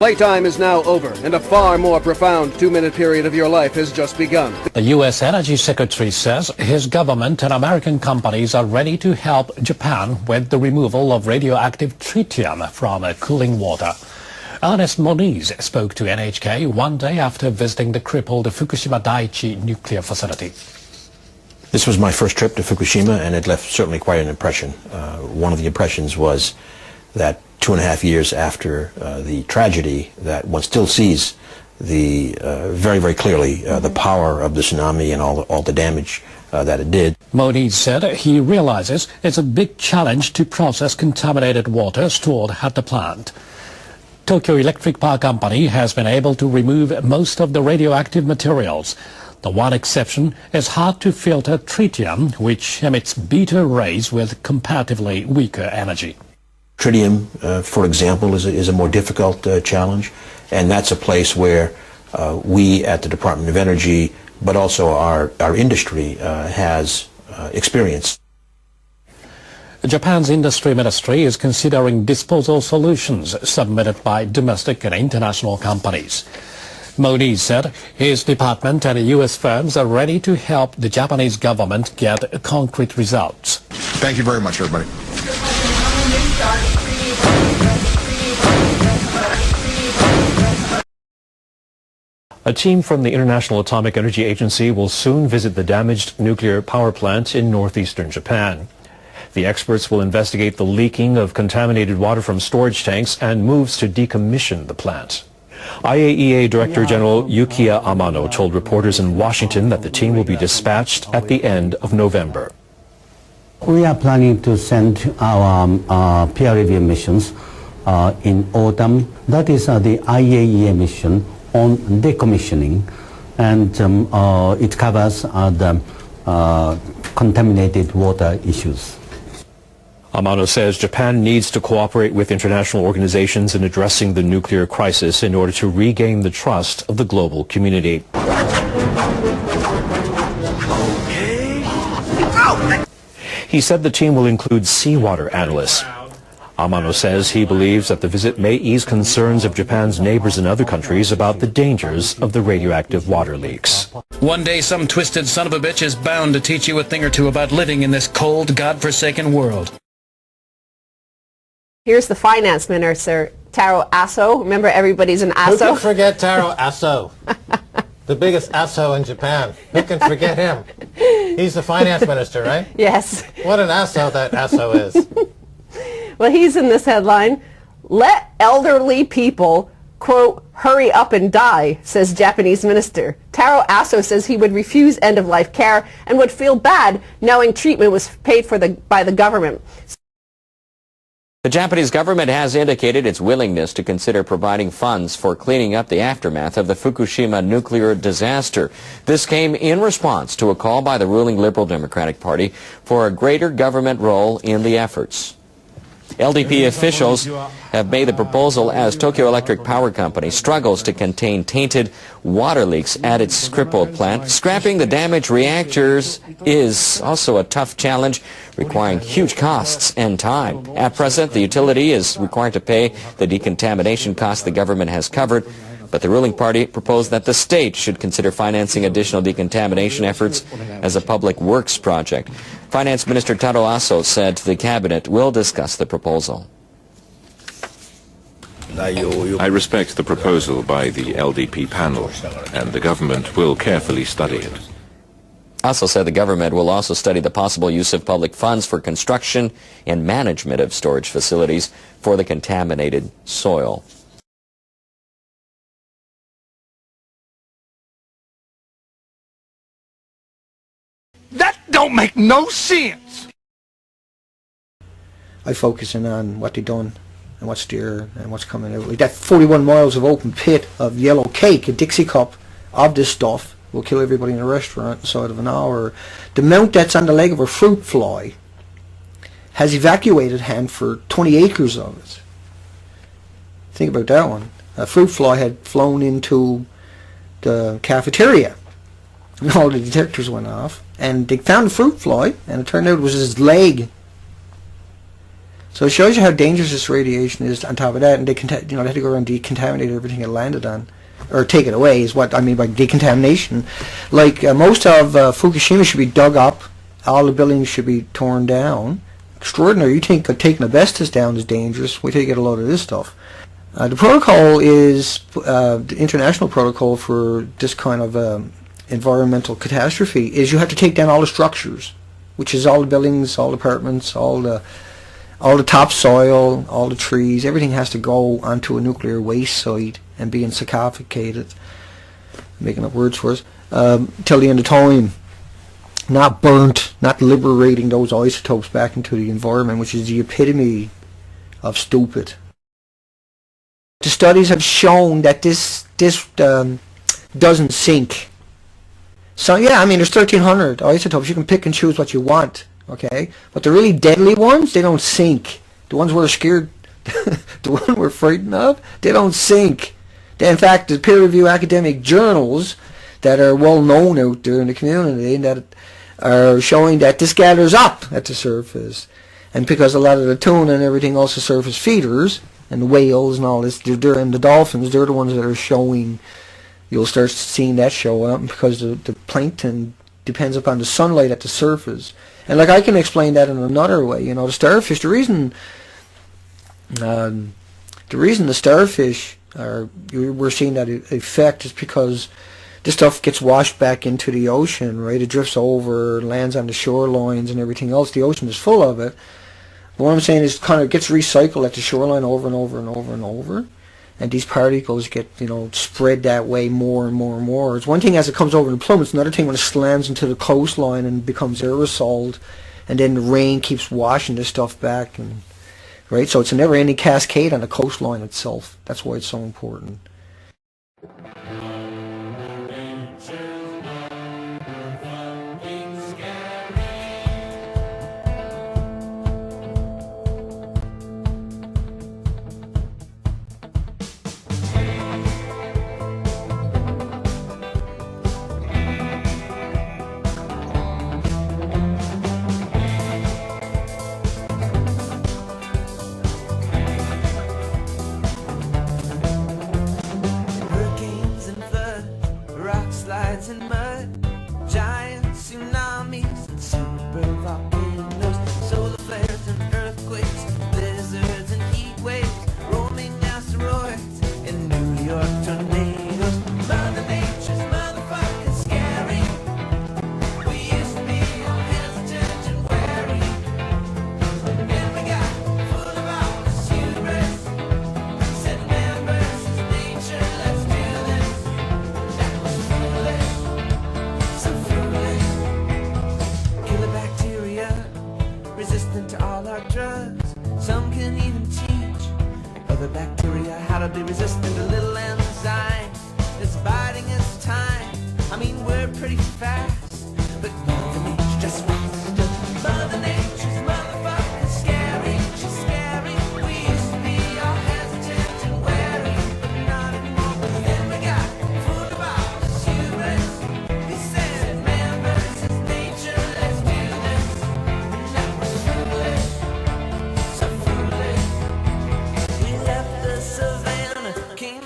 Playtime is now over, and a far more profound 2-minute period of your life has just begun. The U.S. Energy Secretary says his government and American companies are ready to help Japan with the removal of radioactive tritium from cooling water. Ernest Moniz spoke to NHK one day after visiting the crippled Fukushima Daiichi nuclear facility. This was my first trip to Fukushima, and it left certainly quite an impression. One of the impressions was that 2.5 years after the tragedy, that one still sees the very, very clearly the power of the tsunami and all the damage that it did. Moniz said he realizes it's a big challenge to process contaminated water stored at the plant. Tokyo Electric Power Company has been able to remove most of the radioactive materials. The one exception is hard-to-filter tritium, which emits beta rays with comparatively weaker energy. Tritium, for example, is a more difficult challenge, and that's a place where we at the Department of Energy, but also our industry, has experience. Japan's industry ministry is considering disposal solutions submitted by domestic and international companies. Moniz said his department and U.S. firms are ready to help the Japanese government get concrete results. Thank you very much, everybody. A team from the International Atomic Energy Agency will soon visit the damaged nuclear power plant in northeastern Japan. The experts will investigate the leaking of contaminated water from storage tanks and moves to decommission the plant. IAEA Director General Yukiya Amano told reporters in Washington that the team will be dispatched at the end of November. We are planning to send our peer review missions in autumn. That is the IAEA mission on decommissioning, and it covers the contaminated water issues. Amano says Japan needs to cooperate with international organizations in addressing the nuclear crisis in order to regain the trust of the global community. He said the team will include seawater analysts. Amano says he believes that the visit may ease concerns of Japan's neighbors in other countries about the dangers of the radioactive water leaks. One day some twisted son of a bitch is bound to teach you a thing or two about living in this cold, godforsaken world. Here's the finance minister, Taro Aso. Remember, everybody's an Aso. Who can forget Taro Aso? The biggest Aso in Japan. Who can forget him? He's the finance minister, right? Yes. What an Aso that Aso is. Well, he's in this headline. Let elderly people, quote, hurry up and die, says Japanese minister. Taro Aso says he would refuse end-of-life care and would feel bad knowing treatment was paid for by the government. The Japanese government has indicated its willingness to consider providing funds for cleaning up the aftermath of the Fukushima nuclear disaster. This came in response to a call by the ruling Liberal Democratic Party for a greater government role in the efforts. LDP officials have made the proposal as Tokyo Electric Power Company struggles to contain tainted water leaks at its crippled plant. Scrapping the damaged reactors is also a tough challenge, requiring huge costs and time. At present, the utility is required to pay the decontamination costs the government has covered, but the ruling party proposed that the state should consider financing additional decontamination efforts as a public works project. Finance Minister Taro Aso said the cabinet will discuss the proposal. I respect the proposal by the LDP panel, and the government will carefully study it. Aso said the government will also study the possible use of public funds for construction and management of storage facilities for the contaminated soil. That don't make no sense. I focus in on what they've done and what's there and what's coming out. Like that 41 miles of open pit of yellow cake, a Dixie cup of this stuff will kill everybody in a restaurant inside of an hour. The mount that's on the leg of a fruit fly has evacuated hand for 20 acres of it. Think about that one. A fruit fly had flown into the cafeteria and all the detectors went off, and they found the fruit fly, and it turned out it was his leg. So it shows you how dangerous this radiation is. On top of that, and they had to go around and decontaminate everything it landed on, or take it away is what I mean by decontamination. Like most of Fukushima should be dug up, all the buildings should be torn down. Extraordinary. You think taking asbestos down is dangerous? Wait till you get a load of this stuff. The protocol is the international protocol for this kind of environmental catastrophe. Is you have to take down all the structures, which is all the buildings, all the apartments, all the topsoil, all the trees. Everything has to go onto a nuclear waste site and be sarcophagated. Making up words for us. Till the end of time. Not burnt, not liberating those isotopes back into the environment, which is the epitome of stupid. The studies have shown that this doesn't sink. So yeah, I mean, there's 1,300 isotopes. You can pick and choose what you want, okay? But the really deadly ones, they don't sink. The ones we're scared, the one we're frightened of, they don't sink. In fact, the peer-reviewed academic journals that are well known out there in the community that are showing that this gathers up at the surface, and because a lot of the tuna and everything else are surface feeders, and the whales and all this, and the dolphins, they're the ones that are showing. You'll start seeing that show up because the plankton depends upon the sunlight at the surface. And like I can explain that in another way. You know, the starfish. The reason the starfish we're seeing that effect is because this stuff gets washed back into the ocean, right? It drifts over, lands on the shorelines and everything else. The ocean is full of it. But what I'm saying is kind of gets recycled at the shoreline over and over and over and over. And these particles get, spread that way more and more and more. It's one thing as it comes over the plume. It's another thing when it slams into the coastline and becomes aerosoled. And then the rain keeps washing this stuff back. Right? So it's a never-ending cascade on the coastline itself. That's why it's so important. Slides in mud, giant tsunamis and super volcanoes, solar flares and earthquakes, blizzards and heat waves, rolling asteroids and New York tornadoes. Mother Nature's motherfucking scary. We used to be all hesitant and wary, and we got full of all this hubris. Said man versus nature, let's do this. Resistant to all our drugs. Some can even teach other bacteria how to be resistant to little enzymes that's biding its time. I mean, we're pretty fast, but Mother Nature just faster. Mother Nature's motherfucking scary. She's scary. We used to be all hesitant and wary, but not anymore. Then we got full of all this hubris. He said, man versus nature, let's do this. So foolish. We left the savannah, came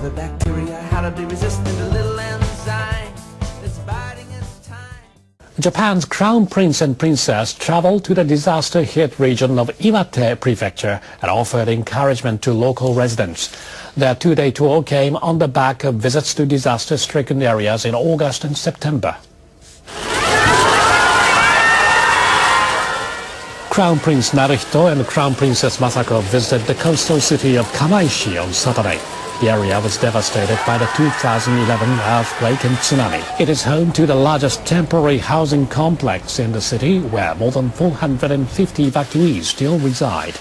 other bacteria, how to be resistant to little enzyme that's biding its time. Japan's Crown Prince and Princess traveled to the disaster-hit region of Iwate Prefecture and offered encouragement to local residents. Their two-day tour came on the back of visits to disaster-stricken areas in August and September. Crown Prince Naruhito and Crown Princess Masako visited the coastal city of Kamaishi on Saturday. The area was devastated by the 2011 earthquake and tsunami. It is home to the largest temporary housing complex in the city, where more than 450 evacuees still reside.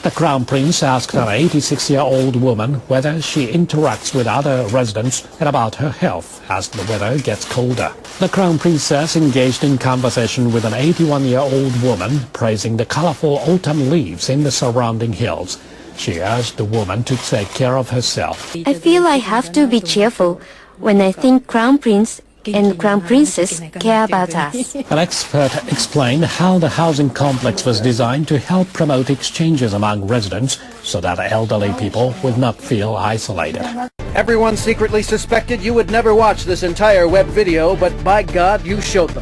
The Crown Prince asked an 86-year-old woman whether she interacts with other residents and about her health as the weather gets colder. The Crown Princess engaged in conversation with an 81-year-old woman, praising the colorful autumn leaves in the surrounding hills. She urged the woman to take care of herself. I feel I have to be cheerful when I think Crown Prince and Crown Princess care about us. An expert explained how the housing complex was designed to help promote exchanges among residents so that elderly people would not feel isolated. Everyone secretly suspected you would never watch this entire web video, but by God, you showed them.